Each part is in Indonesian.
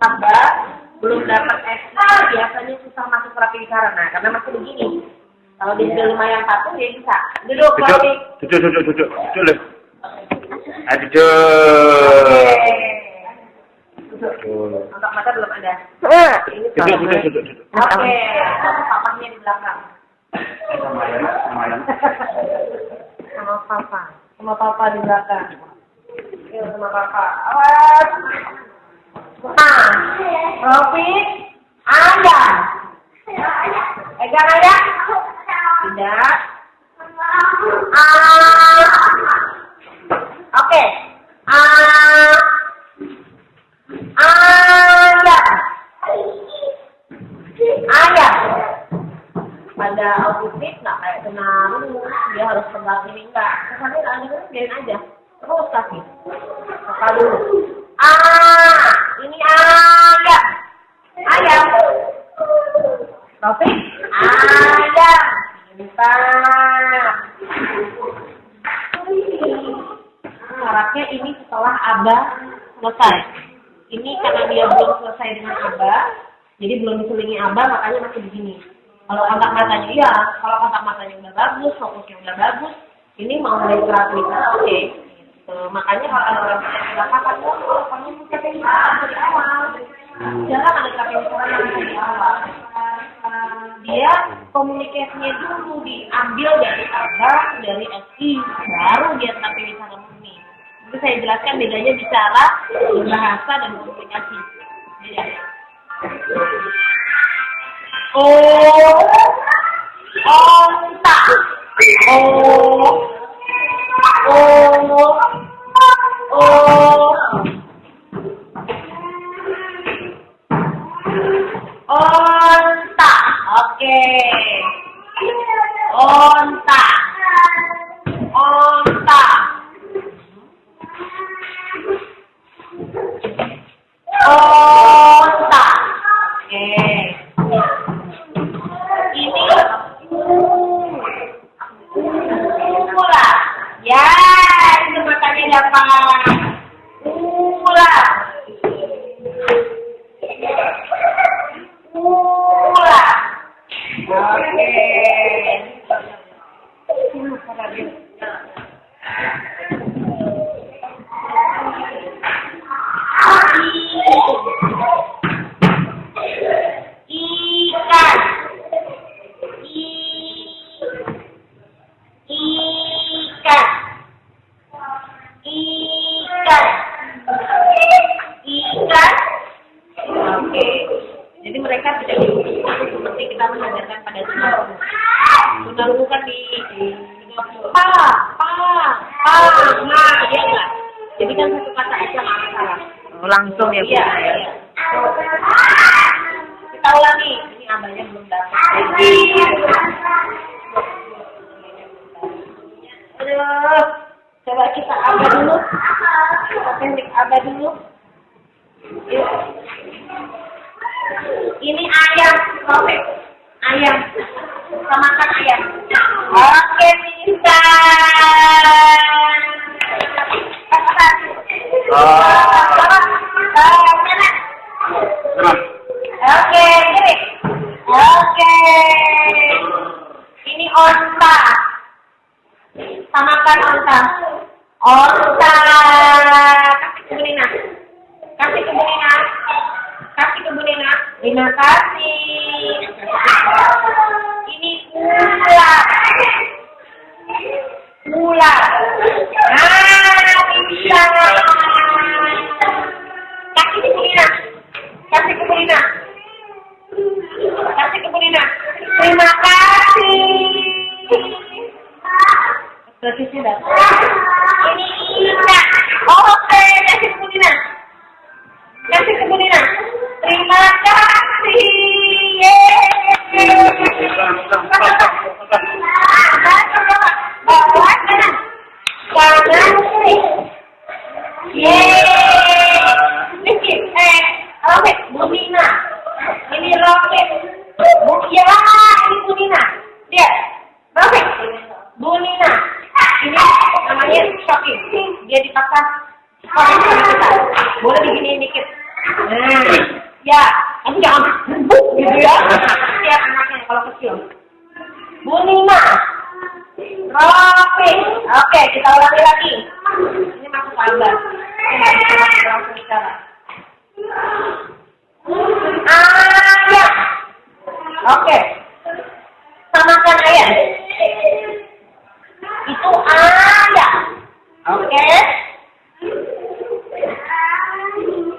haba, belum dapat SK, biasanya susah masuk terapi bicara. Nah, karena masih begini. Kalau di rumah yang patung ya bisa. Duduk. Duduk. Duduk. Untuk mata belum ada. Duduk. Oke, papanya di belakang. Sama papa di belakang. Yuk sama papa. Awas. Nah, Rofi, ada. Pegang aja. Tidak. Oke. Ayam. Pada autistik nggak kayak tunarungu, dia harus pegang ini enggak. Kesannya anjing biarin aja. Terus kasih. Kakak dulu. Ini ayam. Ayam. Taufik. Ayam. Pintar. Syaratnya ini setelah Abah selesai. Ini karena dia belum selesai dengan Abah, jadi belum diselingi Abah, makanya masih begini. Kalau kontak matanya iya, kalau kontak matanya udah bagus, fokusnya udah bagus, ini mau mulai terapi oke. Gitu. Makanya kalau ada orang yang bilang kapan kamu bisa dari awal, jangan ada terapi yang dari awal. Dia komunikasinya dulu diambil dari Abah, dari SI, baru dia terapi bicara murni. Itu saya jelaskan bedanya bicara, bahasa dan komunikasi. Onta. Onta. Oke. Onta. Oke. Ini ular. Ya, itu makanya dapat ular. Oke. Ikan. Oke. Jadi mereka tidak diukur seperti kita mengajarkan pada tunarungu. Tunarungu kan di nah dia enggak. Jadi kan satu kata aja nggak masalah. Langsung ya Bu. Iya. Kita ulangi. Ini abahnya belum dapat. Aduh. Coba kita abah dulu. Kita teknik abah dulu. Ini ayam, oke. Ayam. Samakan ayam. Oke, bisa. Oke, gini. Oke. Ini onta. Samakan onta. Onta. Kasih ke Bu Nina. Terima kasih. Ini ular. Nah, bisa. Kasih ke Bu Nina. Terima kasih. Berarti sudah. Ini Ina. Oke, kasih ke Bu Nina. Terima kasih. Roket, Bu Nina. Ini roket. Ini Bu Nina. Dia, roket. Bu Nina. Ini namanya shocking. Dia dipaksa. Boleh diginiin dikit. Ya, tapi jangan gitu ya. Lihat anaknya kalau kecil. Bu Nina, Rofi. Oke, kita ulangi lagi. Ini masuk Aba. Ini kita masuk langsung secara. Ayah. Oke. Samakan ayah. Itu ayah. Oke.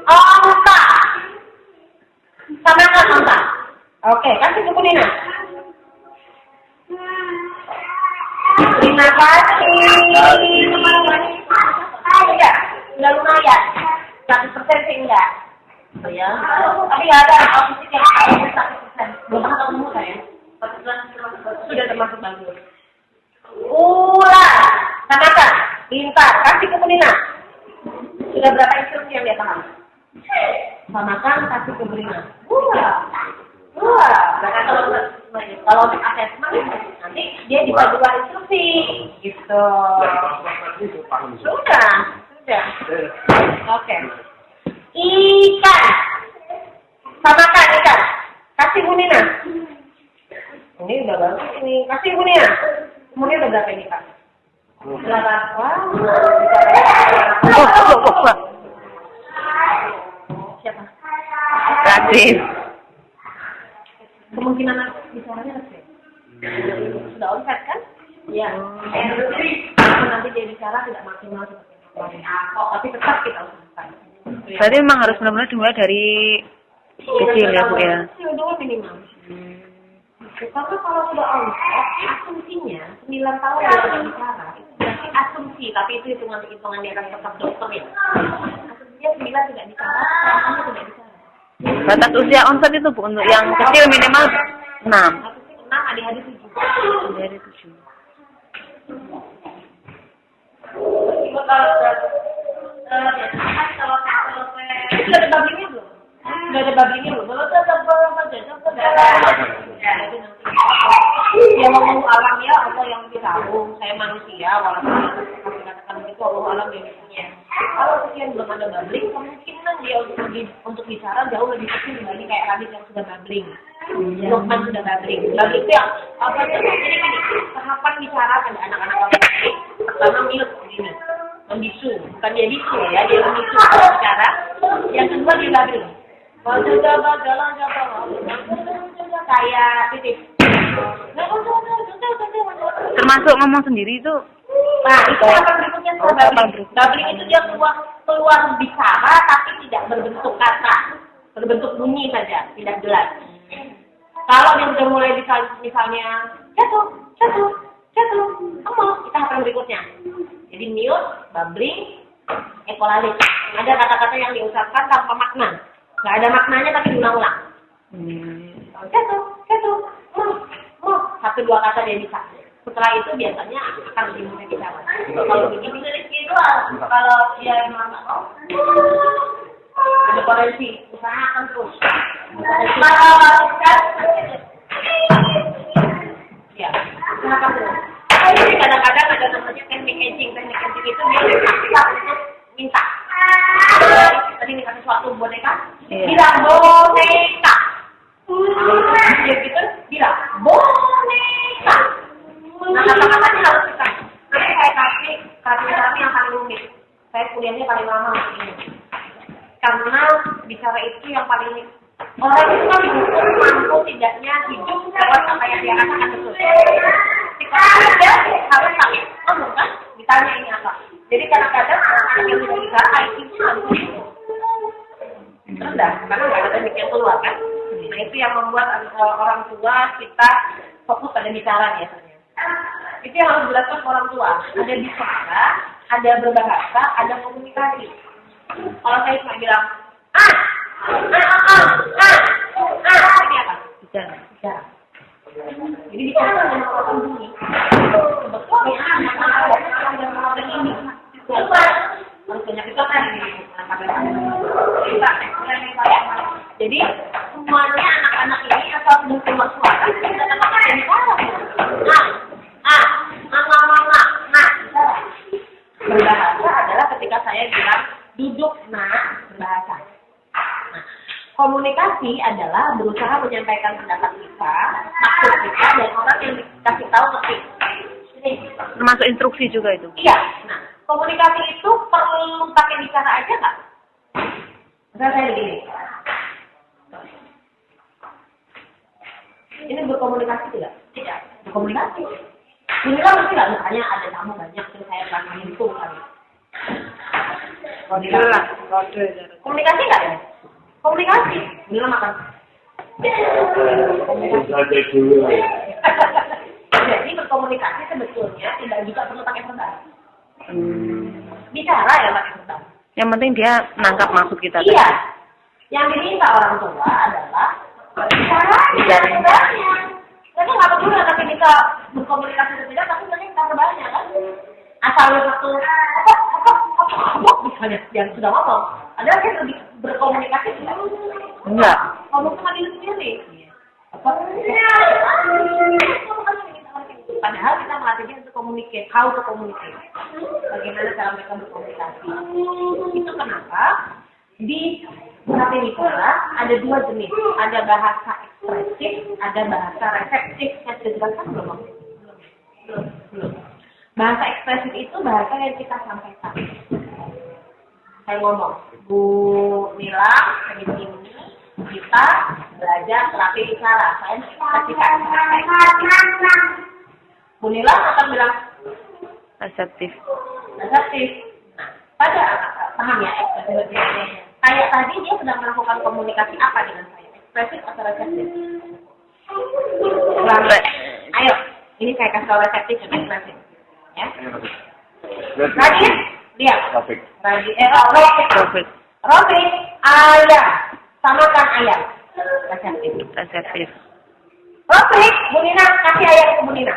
Onta. Samakan onta. Oke, kasih buku Nina. Terima kasih. Enggak, udah lumayan. 100% sih enggak. Oh ya. Tapi ada opsi yang 100%. Belum ketemu saya. 100% sudah termasuk bagus. Ular. Samakan. Pintar. Kasih ke Nina. Sudah berapa instruksi yang dia paham? Samakan, kasih ke Nina. Wah, kalau asesmen nanti dia bisa dua instruksi, gitu. Sudah. Oke. Ikan, samakan ikan. Kasih Bu Nina. Ini udah bagus ini. Kasih Bu Nina. Umurnya udah berapa ini Kak? 8. Wah. Siapa? Radit. Kemungkinan bicaranya kecil. Sudah onset kan? Iya. Nanti dia bicara tidak maksimal seperti itu. Tapi tetap kita usahakan. Berarti memang harus benar-benar dimulai dari kecil ya Bu ya? Dua minimal. Karena kalau sudah onset, asumsinya 9 tahun dia sudah bicara. Itu berarti asumsi, tapi itu hitungan dia akan tetap dokter ya. Asumsinya 9 tidak bicara, asumsinya tidak bicara. Batas usia onset itu Bu, untuk yang kecil minimal 6. 6, adik-adik 7. Dari 7. Sudah ada bablingnya belum? Sudah ada bablingnya belum? Kalau sudah ada ya ngomong alam ya Allah yang tahu. Saya manusia, walaupun masih katakan begitu Allah alam yang punya. Kalau sekian belum ada babling, kemungkinan dia untuk bicara jauh lebih kecil dibanding kayak Radit yang sudah babling. Lukman sudah babling. Babling itu yang apa? Jadi gini, tahapan bicara pada anak-anak babling. Pertama miut begini, membisu, bukan dia bisu ya, dia membisu bicara. Yang kedua dia babling. Kayak titik. Termasuk ngomong sendiri itu. Nah, itu akan berikutnya setelah babling. Babling itu dia keluar bicara tapi tidak berbentuk kata, berbentuk bunyi saja, tidak jelas. Kalau dia sudah mulai misalnya jatuh, kita akan berikutnya. Jadi mute, babling, ekolalis. Ada kata-kata yang diucapkan tanpa makna, nggak ada maknanya tapi diulang-ulang. Jatuh, 1-2 kata dia bisa. Setelah itu biasanya akan lebih mudah bicara. Kalau begini doang. Kalau dia memang nggak mau, ada potensi usahakan terus. Ya, usahakan terus. Jadi kadang-kadang ada namanya teknik catching. Teknik catching itu dia aktifkan untuk minta. Tadi minta sesuatu boneka, bilang boneka. Dia gitu bilang boneka. Nah, kata-katanya harus kita. Jadi saya kasih kami yang paling rumit. Saya kuliahnya paling lama ini. Karena bicara itu yang paling orang itu kan dihukum mampu tidaknya hidup lewat apa yang dia katakan betul. Ketika ada harus tanya, kan? Ditanya ini apa. Jadi kadang-kadang anak-anak yang tidak bicara IQ-nya harus rendah, karena nggak ada teknik yang keluar kan. Nah itu yang membuat orang tua kita fokus pada bicara biasanya. Itu yang harus dilakukan orang tua. Ada bicara, ada berbahasa, ada komunikasi. Kalau saya cuma bilang ini apa? Bicara. Jadi bicara dengan orang bunyi. Sebetulnya anak-anak ini harus banyak itu kan jadi semuanya anak-anak ini asal sudah keluar suara kita tetap ada di bawah. Berbahasa adalah ketika saya bilang duduk berbahasa. Komunikasi adalah berusaha menyampaikan pendapat kita, maksud kita, dan orang yang dikasih tahu ngerti. Termasuk instruksi juga itu. Iya. Nah, komunikasi itu perlu pakai bicara aja nggak? Misalnya saya begini. Ini berkomunikasi tidak? Tidak. Berkomunikasi. Ini kan mesti nggak, misalnya ada tamu banyak, terus saya akan itu kali. Komunikasi nggak ya? Komunikasi. Bila makan. Jadi berkomunikasi sebetulnya tidak juga perlu pakai verbal. Bicara ya pakai verbal. Yang penting dia menangkap maksud kita. Iya. Yang diminta orang tua adalah bicara verbalnya. Mereka nggak peduli tapi bisa berkomunikasi atau tidak, tapi mereka nggak verbalnya kan. Asal satu apa misalnya yang sudah ngomong, ada yang lebih berkomunikasi tidak? Enggak. Ngomong sama diri sendiri. Padahal kita melatihnya untuk communicate, how to communicate. Bagaimana cara mereka berkomunikasi. Itu kenapa di materi bicara ada dua jenis. Ada bahasa ekspresif, ada bahasa reseptif. Yang sudah dijelaskan belum? Belum. Bahasa ekspresif itu bahasa yang kita sampaikan. Saya ngomong, Bu Nila, di sini kita belajar terapi bicara. Saya kasihkan Bu Nila akan bilang Reseptif. Reseptif. Nah, pada paham ya ekspresif. Kayak tadi dia sedang melakukan komunikasi apa dengan saya? Ekspresif atau reseptif? Ayo, ini saya kasih tahu reseptif dan ekspresif. Ya. Lagi, lihat. Topik. Lagi, Profit. Roti, ayam, samakan ayam. Reseptif. Reseptif. Roti, Bu Nina, kasih ayam ke Bu Nina.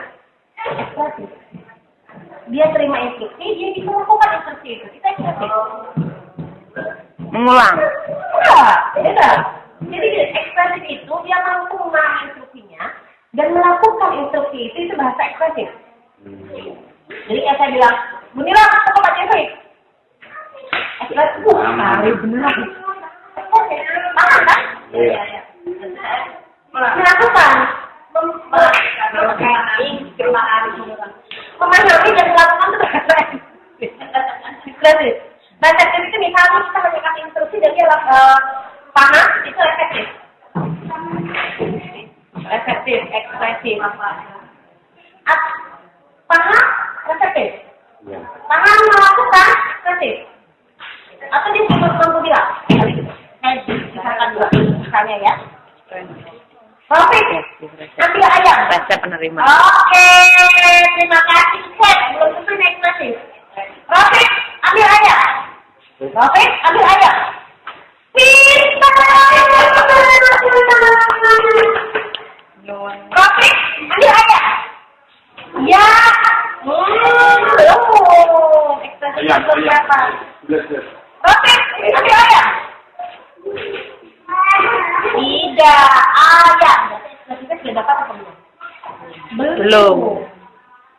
Ekspresif. Dia terima instruksi, dia bisa melakukan instruksi itu. Kita ekspresif. Mengulang. Enggak, beda. Jadi ekspresif itu dia mampu memahami instruksinya dan melakukan instruksi itu bahasa ekspresif. Jadi kayak saya bilang, Bu Nila, aku baca ini. Ekspresif, hari benar. Paham kan? Iya. Melakukan. Memahami dan melakukan itu bahasa ekspresif. Bahasa ekspresif itu misalnya kita hanya kasih instruksi dan dia paham, itu efektif. Efektif, ekspresif. Paham, reseptif. Paham melakukan, ekspresif. Atau dia cuma mampu bilang. Misalkan dua, misalnya ya. Profit, ambil ayam. Resep penerima. Oke, terima kasih. Belum tentu ekspresif. Profit, ambil ayam. Profit, ambil ayam. Pintar. Profit, ambil ayam. Ya. Belum. Ekspresif berapa? Profit, ambil ayam. Tidak, ayam. Ekspresifnya sudah dapat apa belum? Belum.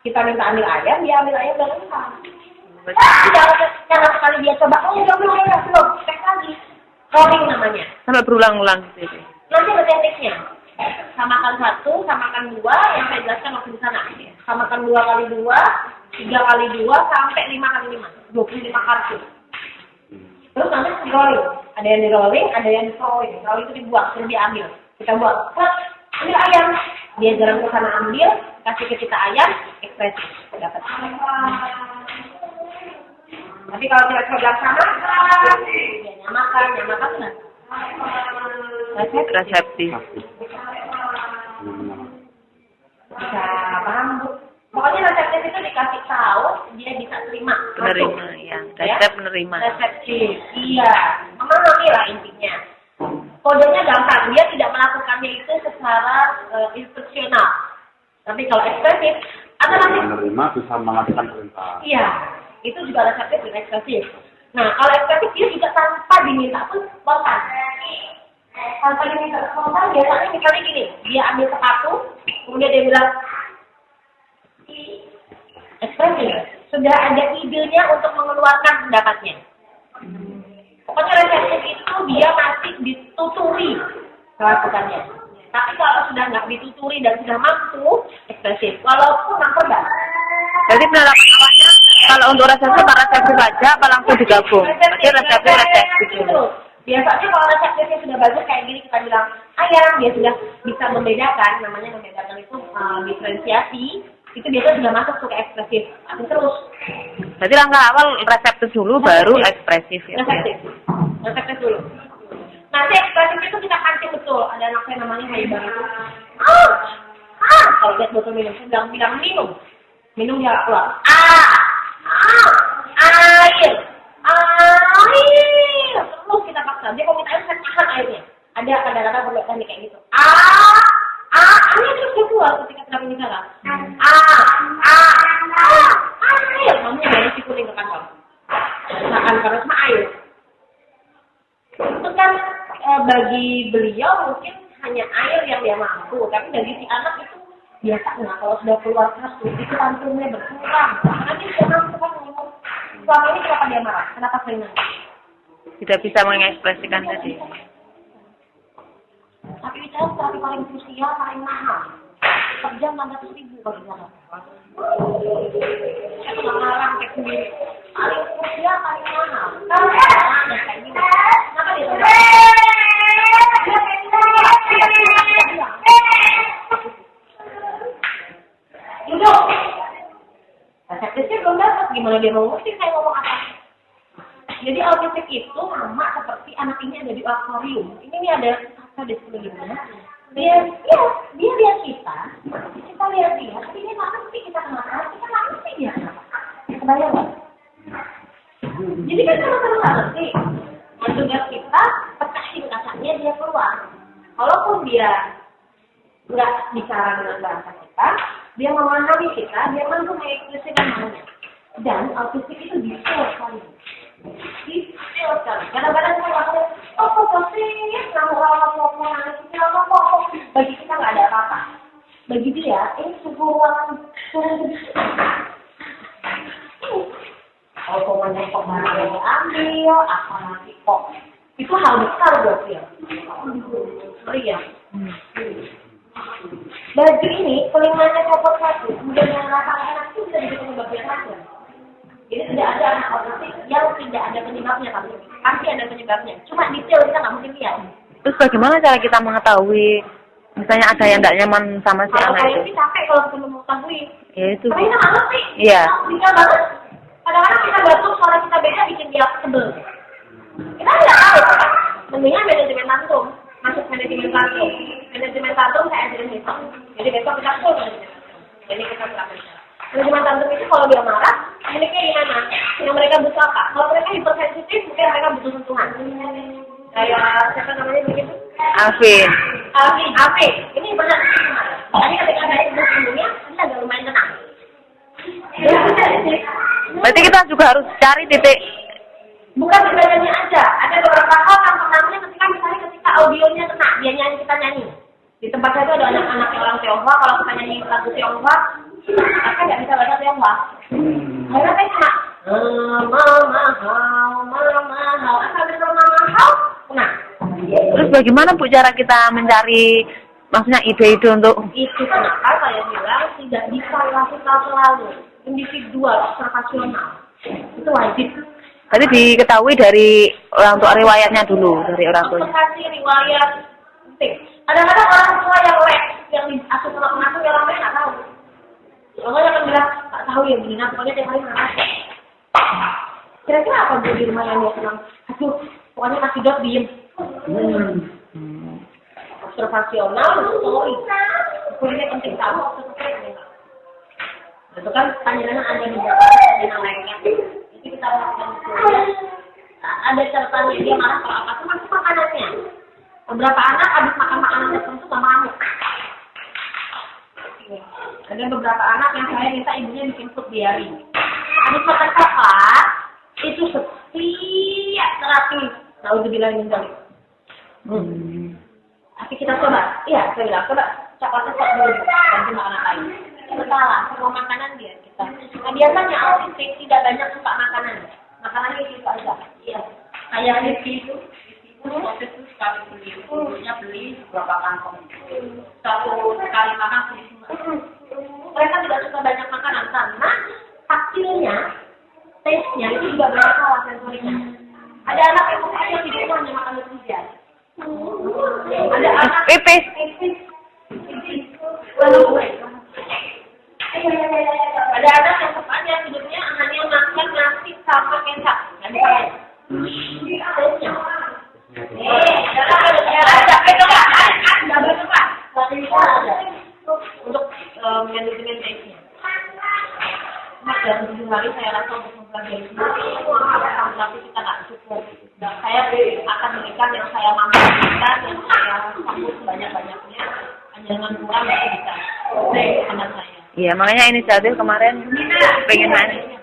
Kita minta ambil ayam, dia ambil ayam dan enggak. Jangan sekali dia coba, dia ambil ayam, belum, cek lagi. Rolling namanya. Sampai berulang-ulang gitu. Nanti ada tekniknya. Samakan 1, samakan 2, yang saya jelaskan waktu di sana. Samakan 2 kali 2, 3 kali 2, sampai 5 kali 5. 25 kartu. Terus nanti rolling. Ada yang di rolling, ada yang di throwing. Rolling itu dibuang, terus diambil. Kita buang. Ambil ayam. Dia jalan ke sana ambil, kasih ke kita ayam, ekspresi. Dapat. Tapi kalau kita bilang sama, ya nyamakan benar. Reseptif. Bisa paham, Bu? Pokoknya reseptif itu dikasih tahu, dia bisa terima. Penerima, ya. Resep penerima. Reseptif, iya. Memahami lah intinya. Kodenya gampang, dia tidak melakukannya itu secara instruksional. Tapi kalau ekspresif, ada nanti. Menerima bisa mengatakan perintah. Iya, itu juga reseptif dan ekspresif. Nah, kalau ekspresif dia juga tanpa diminta pun spontan. Tanpa diminta spontan, biasanya misalnya gini, dia ambil sepatu, kemudian dia bilang, ekspresif, sudah ada idenya untuk mengeluarkan pendapatnya. Pokoknya reseptif itu dia masih dituturi melakukannya. Tapi kalau sudah nggak dituturi dan sudah mampu, ekspresif. Walaupun verbal. Jadi penerapan awalnya kalau untuk reseptif aja apa langsung digabung? Berarti reseptif dulu. Biasanya kalau reseptifnya sudah bagus kayak gini kita bilang ayam, dia sudah bisa membedakan, namanya membedakan itu diferensiasi. Itu biasanya sudah masuk ke ekspresif. Terus. Berarti langkah awal reseptif dulu baru ekspresif ya. Reseptif dulu. Nanti ekspresif itu kita pancing betul. Ada anak saya namanya Haibang itu. Kalau lihat botol minum, sedang bilang minum. Minum dia keluar. Air. Terus kita paksa. Dia kalau minta air, saya tahan airnya. Ada kadang-kadang berlaku kayak gitu. Airnya terus dia keluar ketika kita bicara. Air. Namanya dari si kuning ke kantor. Nah, karena cuma air. Itu kan bagi beliau mungkin hanya air yang dia mampu. Tapi bagi si anak itu biasanya kalau sudah keluar satu, itu pantunnya berkurang. Nanti dia mampu kan ngomong. Selama ini kenapa dia marah? Kenapa sering nangis? Tidak bisa mengekspresikan tadi. Tapi itu terapi paling krusial, paling mahal. Per jam 600.000 kalau di sana. Saya tuh nggak ngarang kayak sendiri. Paling krusial, paling mahal. Kalau kayak gini. Kenapa dia tuh? Duduk. Reseptifnya belum dapat. Gimana dia mau ngerti saya ngomong apa? Jadi autistik itu sama seperti anak ini ada di akuarium. Ini nih ada kata di sebelumnya. Dia lihat kita lihat dia, tapi dia nggak ngerti kita kenapa, kita nggak ngerti dia kenapa. Kebayang nggak? Jadi kan sama-sama nggak ngerti. Nah, tugas kita pecahin kacanya dia keluar. Kalaupun dia nggak bicara dengan bahasa kita, dia memahami kita, dia mampu mengekspresikan maunya. Dan autistik itu detail sekali. Detail sekali. Kadang-kadang kita ngomong, bagi kita nggak ada apa-apa. Bagi dia, ini sebuah ruangan kalau pokoknya kok barang yang diambil, apa nanti kok. Itu hal besar buat dia. Sorry ya. Baju ini, kelinganya copot satu, kemudian yang rasa enak itu bisa dibikin bagian saja. Jadi tidak ada anak autistik yang tidak ada penyebabnya, tapi pasti ada penyebabnya. Cuma detail kita nggak mungkin lihat. Terus bagaimana cara kita mengetahui misalnya ada yang tidak nyaman sama si anak itu? Kalau sih capek kalau kita mengetahui. Ya itu. Tapi kita nggak ngerti. Iya. Bisa banget. Kadang-kadang kita batuk, suara kita beda bikin dia sebel. Kita nggak tahu. Mendingan manajemen tantrum. Masuk manajemen tantrum. Manajemen tantrum saya ajarin besok. Jadi besok kita full manajemen tantrum. Jadi kita berapa? Manajemen tantrum itu kalau dia marah, miliknya gimana? Yang mereka butuh apa? Kalau mereka hipersensitif, mungkin mereka butuh sentuhan. Kayak siapa namanya begitu? Alvin. Ini benar. Tadi ketika ada ibu sebelumnya, dia agak lumayan tenang. Berarti kita juga harus cari titik. Bukan di badannya aja. Ada beberapa hal tantangannya ketika audionya kena, dia nyanyi, kita nyanyi. Di tempat saya itu ada anak-anak orang Tionghoa, kalau kita nyanyi lagu Tionghoa, mereka nggak bisa baca Tionghoa. Akhirnya saya kena. Mama, asal bisa mama, kena. Terus bagaimana Bu cara kita mencari maksudnya ide-ide untuk itu kenapa saya bilang tidak bisa lakukan selalu individual observasional itu wajib. Tadi diketahui dari orang tua riwayatnya dulu dari orang tua. Observasi riwayat penting. Kadang-kadang orang tua yang yang diasuh sama pengasuh yang orang lain nggak tahu. Orang akan bilang nggak tahu ya begini, pokoknya tiap hari marah. Kira-kira apa Bu di rumah yang dia senang? Aduh, pokoknya kasih dot diem. Observasional, story. Kuliahnya penting tahu observasi. Itu kan panjangan ada di dalam yang lainnya. Jadi kita lakukan itu. Ada catatannya dia marah kalau apa termasuk makanannya. Beberapa anak habis makan makanan tertentu nggak mau. Ada beberapa anak yang saya minta ibunya bikin food diary. Habis makan coklat itu setiap terapi. Nauzubillah min dzalik. Tapi kita coba, iya saya bilang coba coklatnya stop dulu, ganti makanan lain. Itu salah, semua makanan dia kita. Nah biasanya autistik tidak banyak suka makanan, makanannya itu aja. Iya. Kayak Rizky itu proses itu sekali beli berapa kantong. Satu kali makan beli semua. Mereka tidak suka banyak makanan karena hasilnya, taste-nya itu juga banyak kalah sensoriknya. Ada anak yang pokoknya hidupnya hanya makan nutria. Ada anak Pipis. Ada anak yang sukanya hidupnya hanya makan nasi sama kecap. Untuk manajemen taste-nya. Dalam 7 hari saya rasa untuk mempelajari semua, tapi kita nggak cukup. Dan saya akan berikan yang saya mampu berikan, yang saya sanggup sebanyak-banyaknya. Jangan kurang dari kita. Sama saya. Iya, makanya inisiatif kemarin pengen main.